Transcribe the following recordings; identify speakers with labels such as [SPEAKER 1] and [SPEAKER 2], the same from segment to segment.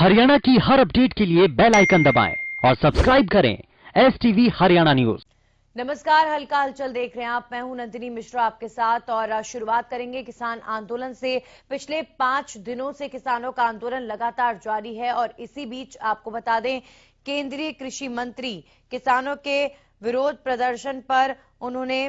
[SPEAKER 1] हरियाणा की हर अपडेट के लिए बेल आइकन दबाएं और सब्सक्राइब करें STV हरियाणा न्यूज।
[SPEAKER 2] नमस्कार, हल्का हलचल देख रहे हैं आप। मैं हूं नंदिनी मिश्रा आपके साथ और शुरुआत करेंगे किसान आंदोलन से। पिछले 5 दिनों से किसानों का आंदोलन लगातार जारी है और इसी बीच आपको बता दें, केंद्रीय कृषि मंत्री किसानों के विरोध प्रदर्शन पर उन्होंने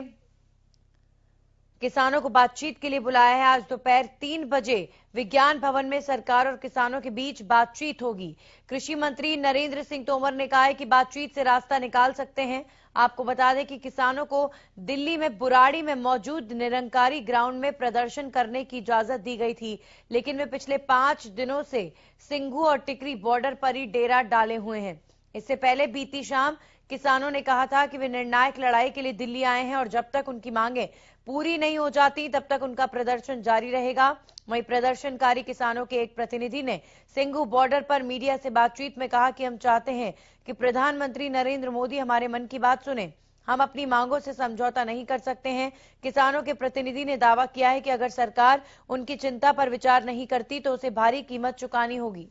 [SPEAKER 2] किसानों को बातचीत के लिए बुलाया है। आज दोपहर 3 बजे विज्ञान भवन में सरकार और किसानों के बीच बातचीत होगी। कृषि मंत्री नरेंद्र सिंह तोमर ने कहा है कि बातचीत से रास्ता निकाल सकते हैं। आपको बता दें कि किसानों को दिल्ली में बुराड़ी में मौजूद निरंकारी ग्राउंड में प्रदर्शन करने की इजाजत दी गई थी, लेकिन वे पिछले 5 दिनों से सिंघू और टिकरी बॉर्डर पर ही डेरा डाले हुए हैं। इससे पहले बीती शाम किसानों ने कहा था कि वे निर्णायक लड़ाई के लिए दिल्ली आए हैं और जब तक उनकी मांगें पूरी नहीं हो जाती तब तक उनका प्रदर्शन जारी रहेगा। वहीं प्रदर्शनकारी किसानों के एक प्रतिनिधि ने सिंघू बॉर्डर पर मीडिया से बातचीत में कहा कि हम चाहते हैं कि प्रधानमंत्री नरेंद्र मोदी हमारे मन की बात सुने। हम अपनी मांगों से समझौता नहीं कर सकते हैं। किसानों के प्रतिनिधि ने दावा किया है कि अगर सरकार उनकी चिंता पर विचार नहीं करती तो उसे भारी कीमत चुकानी होगी।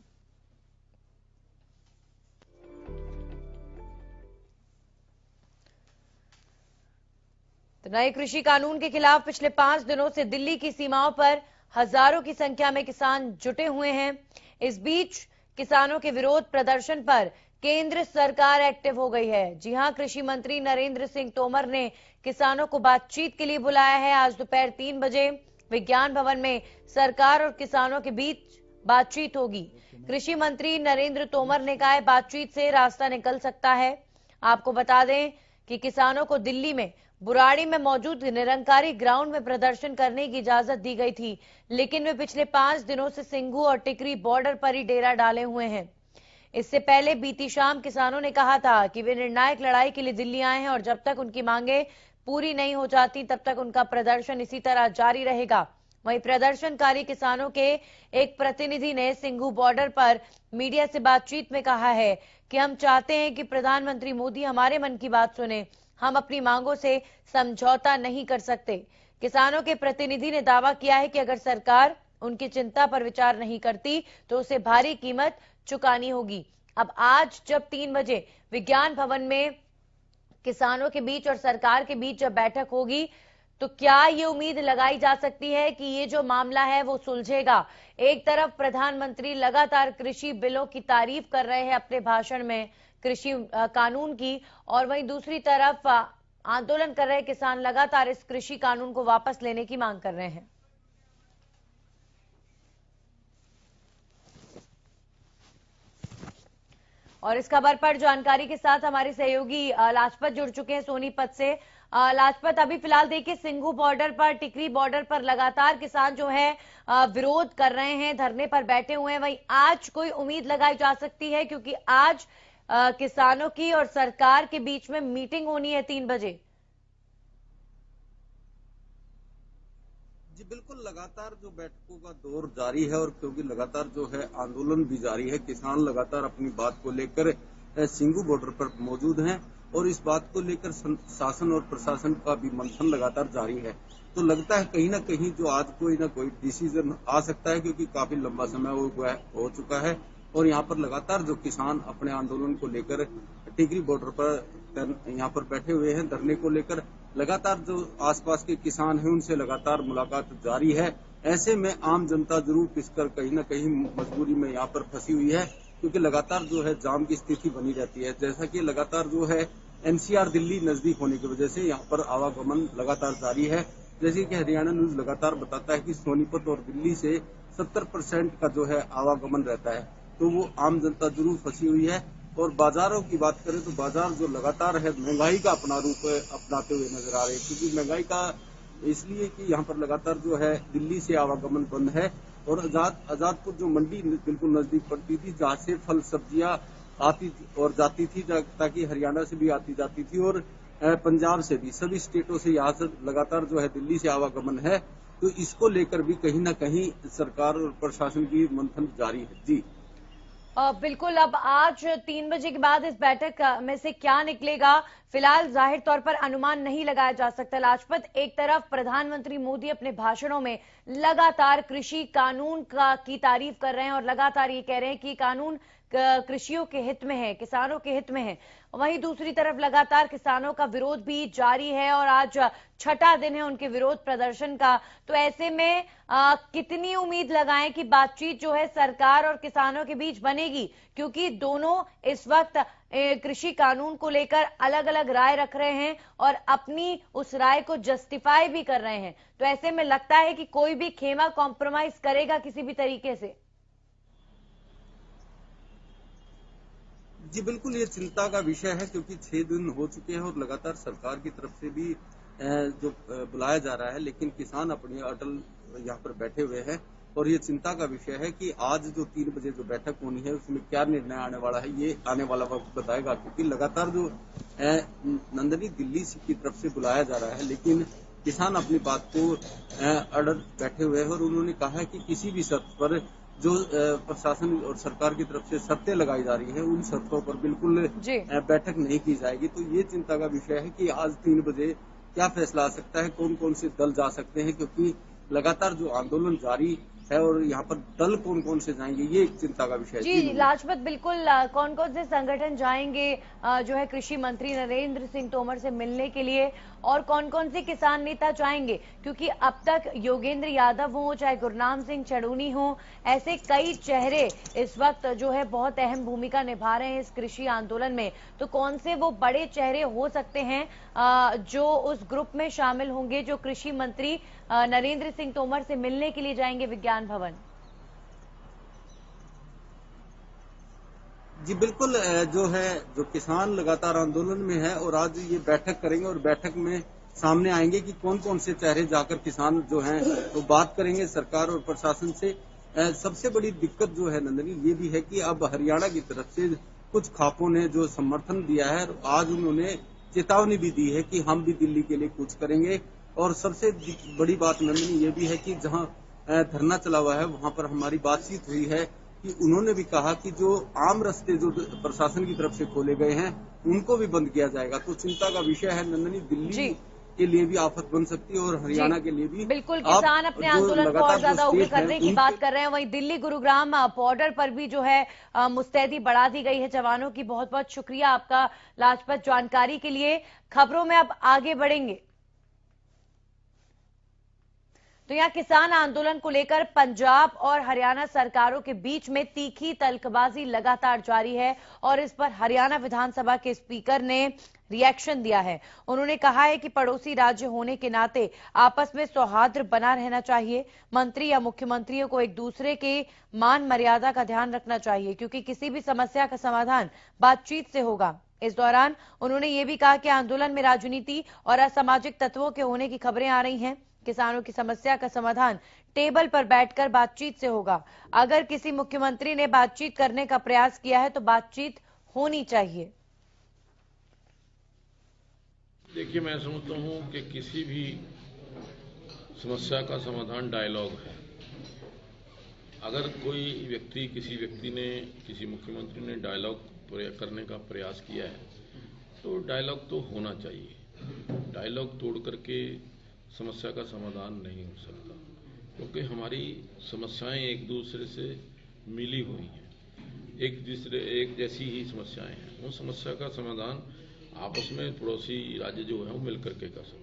[SPEAKER 2] तो नए कृषि कानून के खिलाफ पिछले 5 दिनों से दिल्ली की सीमाओं पर हजारों की संख्या में किसान जुटे हुए हैं। इस बीच किसानों के विरोध प्रदर्शन पर केंद्र सरकार एक्टिव हो गई है। जी हां, कृषि मंत्री नरेंद्र सिंह तोमर ने किसानों को बातचीत के लिए बुलाया है। आज दोपहर 3 बजे विज्ञान भवन में सरकार और किसानों के बीच बातचीत होगी। कृषि मंत्री नरेंद्र तोमर ने कहा है बातचीत से रास्ता निकल सकता है। आपको बता दें कि किसानों को दिल्ली में बुराड़ी में मौजूद निरंकारी ग्राउंड में प्रदर्शन करने की इजाजत दी गई थी, लेकिन वे पिछले 5 दिनों से सिंघू और टिकरी बॉर्डर पर ही डेरा डाले हुए हैं। इससे पहले बीती शाम किसानों ने कहा था कि वे निर्णायक लड़ाई के लिए दिल्ली आए हैं और जब तक उनकी मांगें पूरी नहीं हो जाती तब तक उनका प्रदर्शन इसी तरह जारी रहेगा। वहीं प्रदर्शनकारी किसानों के एक प्रतिनिधि ने सिंघू बॉर्डर पर मीडिया से बातचीत में कहा है कि हम चाहते हैं कि प्रधानमंत्री मोदी हमारे मन की बात सुने। हम अपनी मांगों से समझौता नहीं कर सकते। किसानों के प्रतिनिधि ने दावा किया है कि अगर सरकार उनकी चिंता पर विचार नहीं करती तो उसे भारी कीमत चुकानी होगी। अब आज जब 3 बजे विज्ञान भवन में किसानों के बीच और सरकार के बीच जब बैठक होगी तो क्या ये उम्मीद लगाई जा सकती है कि ये जो मामला है वो सुलझेगा। एक तरफ प्रधानमंत्री लगातार कृषि बिलों की तारीफ कर रहे हैं अपने भाषण में, कृषि कानून की, और वहीं दूसरी तरफ आंदोलन कर रहे किसान लगातार इस कृषि कानून को वापस लेने की मांग कर रहे हैं। और इस खबर पर जानकारी के साथ हमारे सहयोगी लाजपत जुड़ चुके हैं सोनीपत से। लाजपत, अभी फिलहाल देखिए सिंघू बॉर्डर पर, टिकरी बॉर्डर पर लगातार किसान जो है विरोध कर रहे हैं, धरने पर बैठे हुए हैं। वहीं आज कोई उम्मीद लगाई जा सकती है क्योंकि आज किसानों की और सरकार के बीच में मीटिंग होनी है 3 बजे।
[SPEAKER 3] जी बिल्कुल, लगातार जो बैठकों का दौर जारी है और क्योंकि लगातार जो है आंदोलन भी जारी है, किसान लगातार अपनी बात को लेकर सिंघू बॉर्डर पर मौजूद हैं और इस बात को लेकर शासन और प्रशासन का भी मंथन लगातार जारी है। तो लगता है कहीं ना कहीं जो आज कोई ना कोई डिसीजन आ सकता है क्योंकि काफी लंबा समय हो चुका है और यहाँ पर लगातार जो किसान अपने आंदोलन को लेकर टिकरी बॉर्डर पर यहाँ पर बैठे हुए हैं, धरने को लेकर लगातार जो आसपास के किसान हैं उनसे लगातार मुलाकात जारी है। ऐसे में आम जनता जरूर पिसकर कहीं ना कहीं मजबूरी में यहाँ पर फंसी हुई है क्योंकि लगातार जो है जाम की स्थिति बनी रहती है। जैसा कि लगातार जो है NCR दिल्ली नजदीक होने की वजह से यहाँ पर आवागमन लगातार जारी है। जैसे कि हरियाणा न्यूज लगातार बताता है कि सोनीपत और दिल्ली से 70% का जो है आवागमन रहता है, तो वो आम जनता जरूर फंसी हुई है। और बाजारों की बात करें तो बाजार जो लगातार है महंगाई का अपना रूप अपनाते हुए नजर आ रहे हैं क्योंकि महंगाई का इसलिए कि यहाँ पर लगातार जो है दिल्ली से आवागमन बंद है और आजादपुर जो मंडी बिल्कुल नजदीक पड़ती थी जहाँ से फल सब्जियां आती और जाती थी ताकि हरियाणा से भी आती जाती थी और पंजाब से भी, सभी स्टेटों से यहाँ से लगातार जो है दिल्ली से आवागमन है। तो इसको लेकर भी कहीं ना कहीं सरकार और प्रशासन की मंथन जारी है। जी
[SPEAKER 2] बिल्कुल। अब आज 3 बजे के बाद इस बैठक में से क्या निकलेगा, फिलहाल जाहिर तौर पर अनुमान नहीं लगाया जा सकता। लाजपत, एक तरफ प्रधानमंत्री मोदी अपने भाषणों में लगातार कृषि कानून की तारीफ कर रहे हैं और लगातार ये कह रहे हैं कि कानून कृषियों के हित में है, किसानों के हित में है। वहीं दूसरी तरफ लगातार किसानों का विरोध भी जारी है और आज छठा दिन है उनके विरोध प्रदर्शन का। तो ऐसे में कितनी उम्मीद लगाएं कि बातचीत जो है सरकार और किसानों के बीच बनेगी, क्योंकि दोनों इस वक्त कृषि कानून को लेकर अलग अलग राय रख रहे हैं और अपनी उस राय को जस्टिफाई भी कर रहे हैं। तो ऐसे में लगता है कि कोई भी खेमा कॉम्प्रोमाइज करेगा किसी भी तरीके से।
[SPEAKER 3] जी बिल्कुल, ये चिंता का विषय है क्योंकि 6 दिन हो चुके हैं और लगातार सरकार की तरफ से भी जो बुलाया जा रहा है, लेकिन किसान अपनी अटल यहाँ पर बैठे हुए हैं। और ये चिंता का विषय है कि आज जो 3 बजे जो बैठक होनी है उसमें क्या निर्णय आने वाला है, ये आने वाला वक्त बताएगा। क्योंकि लगातार जो नंदनी दिल्ली की तरफ से बुलाया जा रहा है, लेकिन किसान अपनी बात को अड़ल बैठे हुए हैं और उन्होंने कहा है कि किसी भी शर्त पर जो प्रशासन और सरकार की तरफ से शर्तें लगाई जा रही है उन शर्तों पर बिल्कुल बैठक नहीं की जाएगी। तो ये चिंता का विषय है कि आज 3 बजे क्या फैसला आ सकता है, कौन कौन से दल जा सकते हैं, क्योंकि लगातार जो आंदोलन जारी है और यहाँ पर दल कौन कौन से जाएंगे, ये एक चिंता का विषय है।
[SPEAKER 2] जी लाजपत, बिल्कुल कौन कौन से संगठन जाएंगे जो है कृषि मंत्री नरेंद्र सिंह तोमर से मिलने के लिए, और कौन कौन से किसान नेता जाएंगे? क्योंकि अब तक योगेंद्र यादव हो चाहे गुरनाम सिंह चढ़ूनी हो, ऐसे कई चेहरे इस वक्त जो है बहुत अहम भूमिका निभा रहे हैं इस कृषि आंदोलन में। तो कौन से वो बड़े चेहरे हो सकते हैं जो उस ग्रुप में शामिल होंगे जो कृषि मंत्री नरेंद्र सिंह तोमर से मिलने के लिए जाएंगे विज्ञान भवन?
[SPEAKER 3] जी बिल्कुल, जो किसान लगातार आंदोलन में है और आज ये बैठक करेंगे और बैठक में सामने आएंगे कि कौन कौन से चेहरे जाकर किसान जो हैं वो बात करेंगे सरकार और प्रशासन से। सबसे बड़ी दिक्कत जो है नंदनी, ये भी है कि अब हरियाणा की तरफ से कुछ खापों ने जो समर्थन दिया है, आज उन्होंने चेतावनी भी दी है कि हम भी दिल्ली के लिए कुछ करेंगे। और सबसे बड़ी बात नंदनी ये भी है कि जहां धरना चला हुआ है वहां पर हमारी बातचीत हुई है कि उन्होंने भी कहा कि जो आम रास्ते जो प्रशासन की तरफ से खोले गए हैं उनको भी बंद किया जाएगा। तो चिंता का विषय है नंदनी, दिल्ली के लिए भी आफत बन सकती है और हरियाणा के लिए भी।
[SPEAKER 2] बिल्कुल, किसान अपने आंदोलन को और ज्यादा उग्र करने की बात कर रहे हैं। वहीं दिल्ली गुरुग्राम बॉर्डर पर भी जो है मुस्तैदी बढ़ा दी गई है जवानों की। बहुत बहुत शुक्रिया आपका लाजपत जानकारी के लिए। खबरों में अब आगे बढ़ेंगे तो यहाँ किसान आंदोलन को लेकर पंजाब और हरियाणा सरकारों के बीच में तीखी तल्कबाजी लगातार जारी है और इस पर हरियाणा विधानसभा के स्पीकर ने रिएक्शन दिया है। उन्होंने कहा है कि पड़ोसी राज्य होने के नाते आपस में सौहार्द बना रहना चाहिए। मंत्री या मुख्यमंत्रियों को एक दूसरे के मान मर्यादा का ध्यान रखना चाहिए, क्योंकि किसी भी समस्या का समाधान बातचीत से होगा। इस दौरान उन्होंने ये भी कहा कि आंदोलन में राजनीति और असामाजिक तत्वों के होने की खबरें आ रही हैं। किसानों की समस्या का समाधान टेबल पर बैठकर बातचीत से होगा। अगर किसी मुख्यमंत्री ने बातचीत करने का प्रयास किया है तो बातचीत होनी चाहिए।
[SPEAKER 4] देखिए, मैं समझता हूं कि किसी भी समस्या का समाधान डायलॉग है। अगर कोई व्यक्ति, किसी व्यक्ति ने, किसी मुख्यमंत्री ने डायलॉग करने का प्रयास किया है तो डायलॉग तो होना चाहिए। डायलॉग तोड़ करके समस्या का समाधान नहीं हो सकता, क्योंकि हमारी समस्याएं एक दूसरे से मिली हुई हैं, एक जैसी ही समस्याएं हैं। उन समस्या का समाधान आपस में पड़ोसी राज्य जो है वो मिलकर के कर सकते हैं।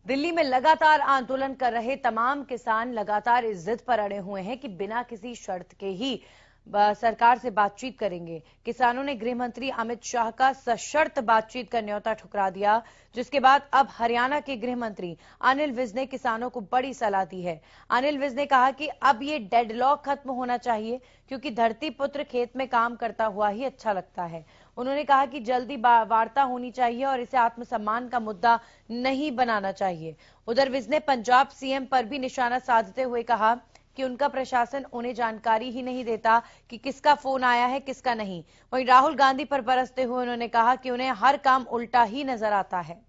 [SPEAKER 2] दिल्ली में लगातार आंदोलन कर रहे तमाम किसान लगातार इस जिद पर अड़े हुए हैं कि बिना किसी शर्त के ही सरकार से बातचीत करेंगे। किसानों ने गृह मंत्री अमित शाह का सशर्त बातचीत का न्योता ठुकरा दिया, जिसके बाद अब हरियाणा के गृह मंत्री अनिल विज ने किसानों को बड़ी सलाह दी है। अनिल विज ने कहा कि अब ये डेडलॉक खत्म होना चाहिए, क्योंकि धरती पुत्र खेत में काम करता हुआ ही अच्छा लगता है। उन्होंने कहा कि जल्दी वार्ता होनी चाहिए और इसे आत्मसम्मान का मुद्दा नहीं बनाना चाहिए। उधर विज ने पंजाब सीएम पर भी निशाना साधते हुए कहा कि उनका प्रशासन उन्हें जानकारी ही नहीं देता कि किसका फोन आया है किसका नहीं। वहीं राहुल गांधी पर बरसते हुए उन्होंने कहा कि उन्हें हर काम उल्टा ही नजर आता है।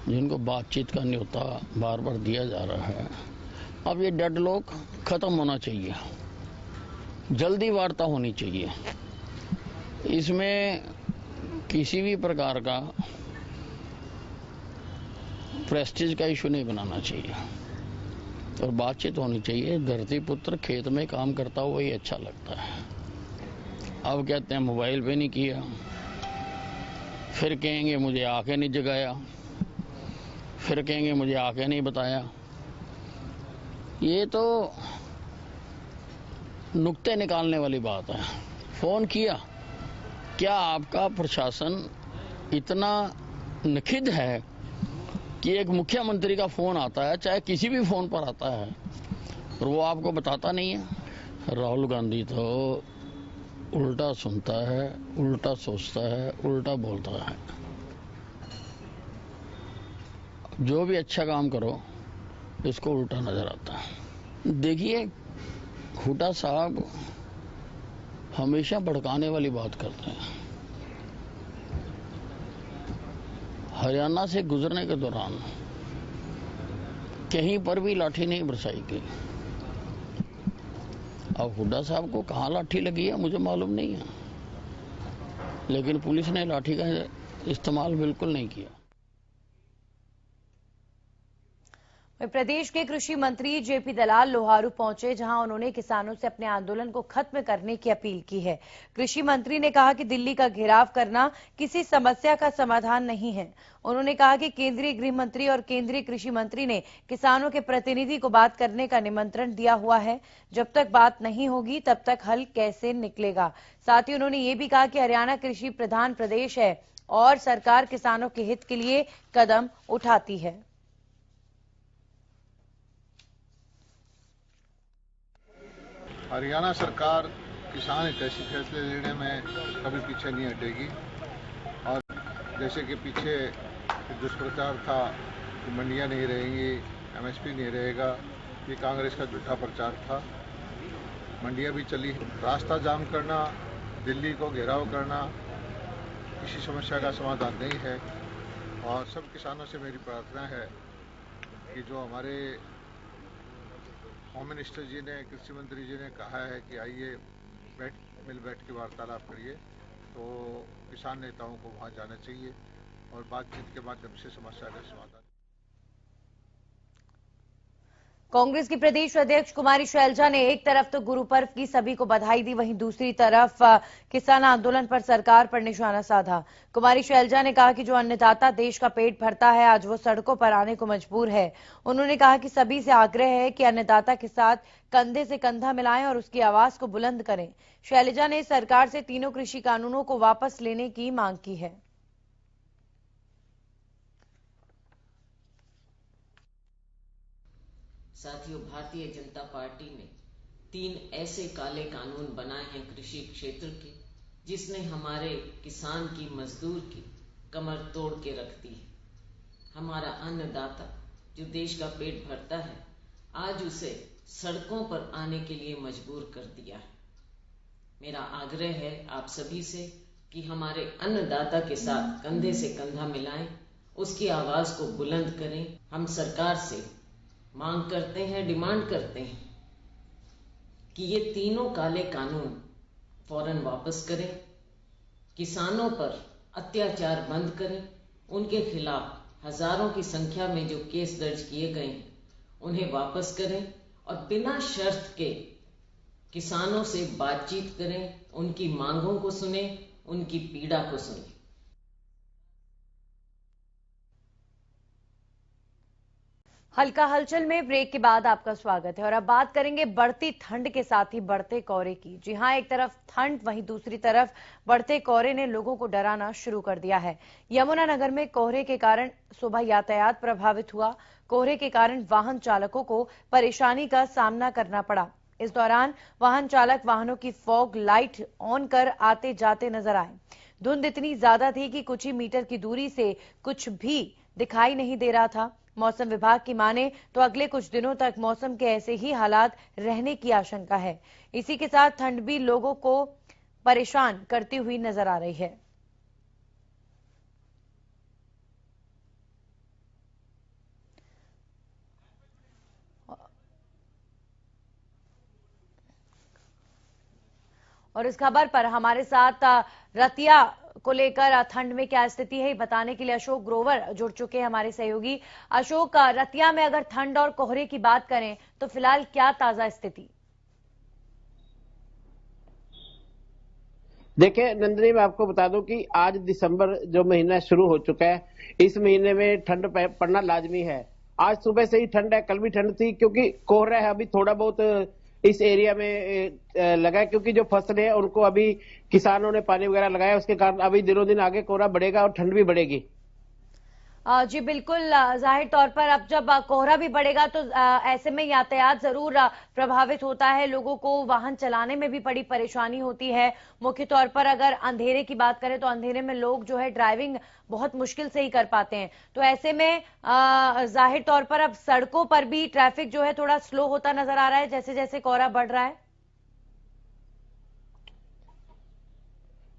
[SPEAKER 5] जिनको बातचीत का न्योता बार बार दिया जा रहा है, अब ये डेडलॉक खत्म होना चाहिए, जल्दी वार्ता होनी चाहिए। इसमें किसी भी प्रकार का प्रेस्टीज का इशू नहीं बनाना चाहिए और बातचीत होनी चाहिए। धरती पुत्र खेत में काम करता हुआ ही अच्छा लगता है। अब कहते हैं मोबाइल पे नहीं किया, फिर कहेंगे मुझे आके नहीं जगाया, फिर कहेंगे मुझे आके नहीं बताया। ये तो नुक्ते निकालने वाली बात है। फोन किया, क्या आपका प्रशासन इतना नखिद है कि एक मुख्यमंत्री का फोन आता है, चाहे किसी भी फोन पर आता है, और वो आपको बताता नहीं है? राहुल गांधी तो उल्टा सुनता है, उल्टा सोचता है, उल्टा बोलता है। जो भी अच्छा काम करो इसको उल्टा नजर आता है। देखिए, हुड्डा साहब हमेशा भड़काने वाली बात करते हैं। हरियाणा से गुजरने के दौरान कहीं पर भी लाठी नहीं बरसाई गई। अब हुड्डा साहब को कहाँ लाठी लगी है मुझे मालूम नहीं है, लेकिन पुलिस ने लाठी का इस्तेमाल बिल्कुल नहीं किया।
[SPEAKER 2] प्रदेश के कृषि मंत्री जेपी दलाल लोहारू पहुंचे, जहां उन्होंने किसानों से अपने आंदोलन को खत्म करने की अपील की है। कृषि मंत्री ने कहा कि दिल्ली का घेराव करना किसी समस्या का समाधान नहीं है। उन्होंने कहा कि केंद्रीय गृह मंत्री और केंद्रीय कृषि मंत्री ने किसानों के प्रतिनिधि को बात करने का निमंत्रण दिया हुआ है। जब तक बात नहीं होगी तब तक हल कैसे निकलेगा। साथ ही उन्होंने ये भी कहा कि हरियाणा कृषि प्रधान प्रदेश है और सरकार किसानों के हित के लिए कदम उठाती है।
[SPEAKER 6] हरियाणा सरकार किसान हितैषी फैसले लेने में कभी पीछे नहीं हटेगी। और जैसे कि पीछे दुष्प्रचार था कि मंडियां नहीं रहेंगी, एमएसपी नहीं रहेगा, ये कांग्रेस का झूठा प्रचार था। मंडियां भी चली। रास्ता जाम करना, दिल्ली को घेराव करना किसी समस्या का समाधान नहीं है। और सब किसानों से मेरी प्रार्थना है कि जो हमारे होम मिनिस्टर जी ने, कृषि मंत्री जी ने कहा है कि आइए मिल बैठ के वार्तालाप करिए, तो किसान नेताओं को वहां जाना चाहिए और बातचीत के माध्यम से समस्या का समाधान।
[SPEAKER 2] कांग्रेस की प्रदेश अध्यक्ष कुमारी शैलजा ने एक तरफ तो गुरु पर्व की सभी को बधाई दी, वहीं दूसरी तरफ किसान आंदोलन पर सरकार पर निशाना साधा। कुमारी शैलजा ने कहा कि जो अन्नदाता देश का पेट भरता है, आज वो सड़कों पर आने को मजबूर है। उन्होंने कहा कि सभी से आग्रह है कि अन्नदाता के साथ कंधे से कंधा मिलाएं और उसकी आवाज को बुलंद करें। शैलजा ने सरकार से तीनों कृषि कानूनों को वापस लेने की मांग की है।
[SPEAKER 7] साथियों, भारतीय जनता पार्टी ने 3 ऐसे काले कानून बनाए हैं कृषि क्षेत्र के, जिसने हमारे किसान की, मजदूर की कमर तोड़ के रख दी है। हमारा अन्नदाता जो देश का पेट भरता है, आज उसे सड़कों पर आने के लिए मजबूर कर दिया है। मेरा आग्रह है आप सभी से कि हमारे अन्नदाता के साथ कंधे से कंधा मिलाएं, उसकी आवाज को बुलंद करें। हम सरकार से मांग करते हैं, डिमांड करते हैं कि ये तीनों काले कानून फौरन वापस करें, किसानों पर अत्याचार बंद करें, उनके खिलाफ हजारों की संख्या में जो केस दर्ज किए गए हैं उन्हें वापस करें और बिना शर्त के किसानों से बातचीत करें, उनकी मांगों को सुने, उनकी पीड़ा को सुने।
[SPEAKER 2] हल्का हलचल में ब्रेक के बाद आपका स्वागत है और अब बात करेंगे बढ़ती ठंड के साथ ही बढ़ते कोहरे की। जी हां, एक तरफ ठंड, वहीं दूसरी तरफ बढ़ते कोहरे ने लोगों को डराना शुरू कर दिया है। यमुनानगर में कोहरे के कारण सुबह यातायात प्रभावित हुआ। कोहरे के कारण वाहन चालकों को परेशानी का सामना करना पड़ा। इस दौरान वाहन चालक वाहनों की फॉग लाइट ऑन कर आते जाते नजर आए। धुंध इतनी ज्यादा थी कि कुछ ही मीटर की दूरी से कुछ भी दिखाई नहीं दे रहा था। मौसम विभाग की माने तो अगले कुछ दिनों तक मौसम के ऐसे ही हालात रहने की आशंका है। इसी के साथ ठंड भी लोगों को परेशान करती हुई नजर आ रही है। और इस खबर पर हमारे साथ रतिया को लेकर ठंड में क्या स्थिति है बताने के लिए अशोक ग्रोवर जुड़ चुके हैं हमारे सहयोगी। अशोक, रतिया में अगर ठंड और कोहरे की बात करें तो फिलहाल क्या ताजा स्थिति?
[SPEAKER 8] देखिए नंदिनी, मैं आपको बता दूं कि आज दिसंबर जो महीना शुरू हो चुका है, इस महीने में ठंड पड़ना लाजमी है। आज सुबह से ही ठंड है, कल भी ठंड थी, क्योंकि कोहरा है अभी थोड़ा बहुत इस एरिया में लगा है, क्योंकि जो फसल है उनको अभी किसानों ने पानी वगैरह लगाया, उसके कारण अभी दिनों दिन आगे कोहरा बढ़ेगा और ठंड भी बढ़ेगी।
[SPEAKER 2] जी बिल्कुल, जाहिर तौर पर अब जब कोहरा भी बढ़ेगा तो ऐसे में यातायात जरूर प्रभावित होता है, लोगों को वाहन चलाने में भी बड़ी परेशानी होती है। मुख्य तौर पर अगर अंधेरे की बात करें तो अंधेरे में लोग जो है ड्राइविंग बहुत मुश्किल से ही कर पाते हैं। तो ऐसे में जाहिर तौर पर अब सड़कों पर भी ट्रैफिक जो है थोड़ा स्लो होता नजर आ रहा है जैसे जैसे कोहरा बढ़ रहा है।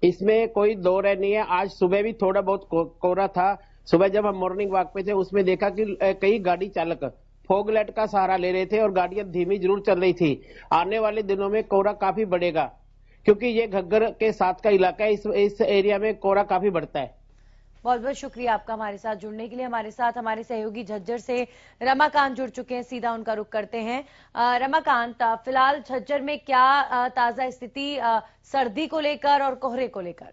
[SPEAKER 8] इसमें कोई दो राय नहीं है। आज सुबह भी थोड़ा बहुत कोहरा था। सुबह जब हम मॉर्निंग वॉक पे थे उसमें देखा कि कई गाड़ी चालक फॉग लाइट का सहारा ले रहे थे और गाड़ियां धीमी जरूर चल रही थी। आने वाले दिनों में कोहरा काफी बढ़ेगा, क्योंकि ये घग्गर के साथ का इलाका है। इस एरिया में कोहरा काफी बढ़ता है।
[SPEAKER 2] बहुत बहुत शुक्रिया आपका हमारे साथ जुड़ने के लिए। हमारे साथ हमारे सहयोगी झज्जर से रमाकांत जुड़ चुके हैं, सीधा उनका रुख करते हैं। रमाकांत, फिलहाल झज्जर में क्या ताजा स्थिति सर्दी को लेकर और कोहरे को लेकर?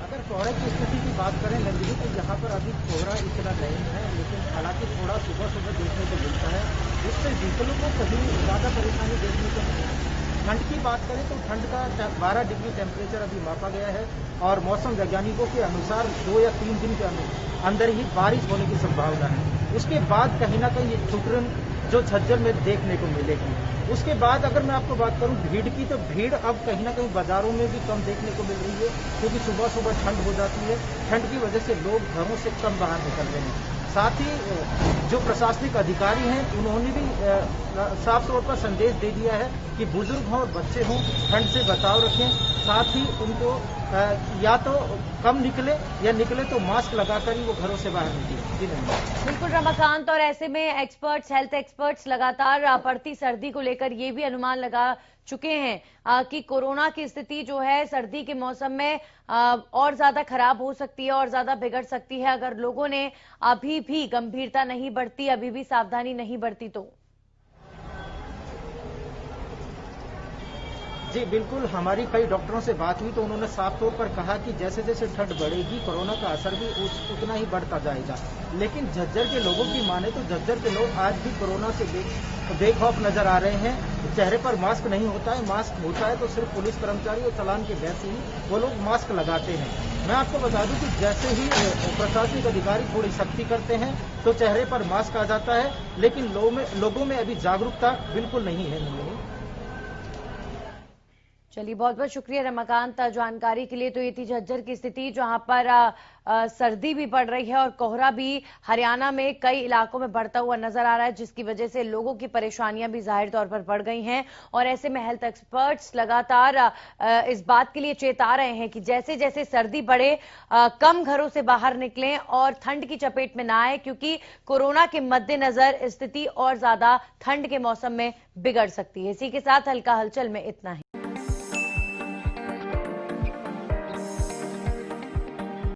[SPEAKER 9] अगर कोहरे की स्थिति की बात करें नंदिनी, तो यहाँ पर अभी कोहरा इतना नहीं है, लेकिन हालांकि थोड़ा सुबह सुबह देखने को मिलता है, जिससे व्हीकलों को कहीं ज़्यादा परेशानी देखने को मिलती है। ठंड की बात करें तो ठंड का 12 डिग्री टेम्परेचर अभी मापा गया है और मौसम वैज्ञानिकों के अनुसार 2 या 3 दिन के अंदर ही बारिश होने की संभावना है। उसके बाद कहीं ना कहीं ये ठुकरन जो झज्जर में देखने को मिलेगी। उसके बाद अगर मैं आपको बात करूं भीड़ की, तो भीड़ अब कहीं ना कहीं बाजारों में भी कम देखने को मिल रही है, क्योंकि सुबह सुबह ठंड हो जाती है। ठंड की वजह से लोग घरों से कम बाहर निकल रहे हैं। साथ ही जो प्रशासनिक अधिकारी हैं उन्होंने भी साफ तौर पर संदेश दे दिया है कि बुजुर्ग हों और बच्चे हों ठंड से बचाव रखें। साथ ही उनको या तो कम निकले या निकले तो मास्क लगाकर ही वो घरों से बाहर निकले।
[SPEAKER 2] बिल्कुल रमाकांत, और ऐसे में एक्सपर्ट्स, हेल्थ एक्सपर्ट्स लगातार बढ़ती सर्दी को लेकर ये भी अनुमान लगा चुके हैं कि कोरोना की स्थिति जो है सर्दी के मौसम में और ज्यादा खराब हो सकती है और ज्यादा बिगड़ सकती है अगर लोगों ने अभी भी गंभीरता नहीं बरती, अभी भी सावधानी नहीं बरती तो।
[SPEAKER 9] जी बिल्कुल, हमारी कई डॉक्टरों से बात हुई तो उन्होंने साफ तौर पर कहा कि जैसे जैसे ठंड बढ़ेगी कोरोना का असर भी उतना ही बढ़ता जाएगा। लेकिन झज्जर के लोगों की माने तो झज्जर के लोग आज भी कोरोना से बेखौफ नजर आ रहे हैं। चेहरे पर मास्क नहीं होता है, मास्क होता है तो सिर्फ पुलिस कर्मचारी और चालान के वैसे ही वो लोग मास्क लगाते हैं। मैं आपको बता दूं कि जैसे ही प्रशासनिक अधिकारी थोड़ी सख्ती करते हैं तो चेहरे पर मास्क आ जाता है, लेकिन लोगों में अभी जागरूकता बिल्कुल नहीं है।
[SPEAKER 2] चलिए बहुत बहुत शुक्रिया रमाकांत जानकारी के लिए। तो ये थी झज्जर की स्थिति जहां पर सर्दी भी बढ़ रही है और कोहरा भी हरियाणा में कई इलाकों में बढ़ता हुआ नजर आ रहा है, जिसकी वजह से लोगों की परेशानियां भी जाहिर तौर पर बढ़ गई हैं। और ऐसे में हेल्थ एक्सपर्ट्स लगातार इस बात के लिए चेता रहे हैं कि जैसे जैसे सर्दी बढ़े कम घरों से बाहर निकलें और ठंड की चपेट में ना आए, क्योंकि कोरोना के मद्देनजर स्थिति और ज्यादा ठंड के मौसम में बिगड़ सकती है। इसी के साथ हल्का हलचल में इतना ही।